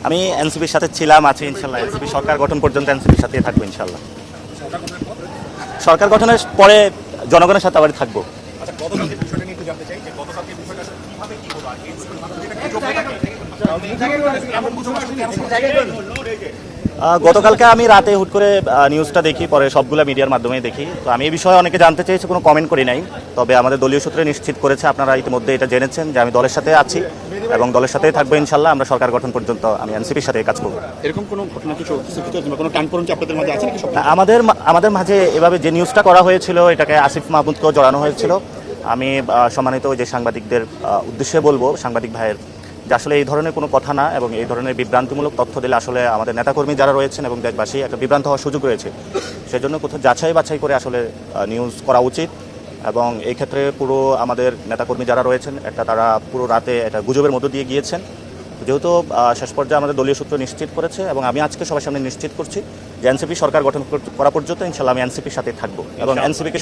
আমি এনসিপির সাথে ছিলাম, আছি ইনশাল্লাহ। এনসিপি সরকার গঠন পর্যন্ত এনসিপির সাথেই থাকবো ইনশাল্লাহ। সরকার গঠনের পরে জনগণের সাথে আবার থাকবো। আচ্ছা, গতকালকে বিষয়টা নিয়ে একটু জানতে চাই যে গতকালকে বিষয়টা আসলে কিভাবে কি হলো আর এনসিপির মাধ্যমে যেটা গুজব হয়ে থাকে এমন গুজব আসলে গতকালকে আমি রাতে হুট করে নিউজটা দেখি, পরে সবগুলো মিডিয়ার মাধ্যমেই দেখি। তো আমি এই বিষয়ে অনেকে জানতে চেয়েছে, কোনো কমেন্ট করি নাই। তবে আমাদের দলীয় সূত্রে নিশ্চিত করেছে, আপনারা ইতিমধ্যে এটা জেনেছেন যে আমি দলের সাথে আছি এবং দলের সাথেই থাকবো ইনশাল্লাহ। আমরা সরকার গঠন পর্যন্ত আমি এনসিপির সাথে কাজ করবো। এরকম কোনো ঘটনা কিছু কোনো টানপোড়েন কি আপনাদের মাঝে আছে নাকি? আমাদের মাঝে এভাবে যে নিউজটা করা হয়েছিল, এটাকে আসিফ মাহমুদকেও জড়ানো হয়েছিল। আমি সম্মানিত ওই যে সাংবাদিকদের উদ্দেশ্যে বলবো, সাংবাদিক ভাইয়ের, যে আসলে এই ধরনের কোনো কথা না, এবং এই ধরনের বিভ্রান্তিমূলক তথ্য দিলে আসলে আমাদের নেতাকর্মী যারা রয়েছেন এবং দেশবাসী একটা বিভ্রান্ত হওয়ার সুযোগ রয়েছে। সেজন্য কোথাও যাচাই বাছাই করে আসলে নিউজ করা উচিত। এবং এই ক্ষেত্রে পুরো আমাদের নেতাকর্মী যারা রয়েছেন, তারা পুরো রাতে একটা গুজবের মধ্য দিয়ে গিয়েছেন। যেহেতু শেষ পর্যায়ে আমাদের দলীয় সূত্র নিশ্চিত করেছে, এবং আমি আজকে সবার সামনে নিশ্চিত করছি যে এনসিপি সরকার গঠন করা পর্যন্ত ইনশাল্লাহ আমি এনসিপির সাথে থাকবো এবং এনসিপিকে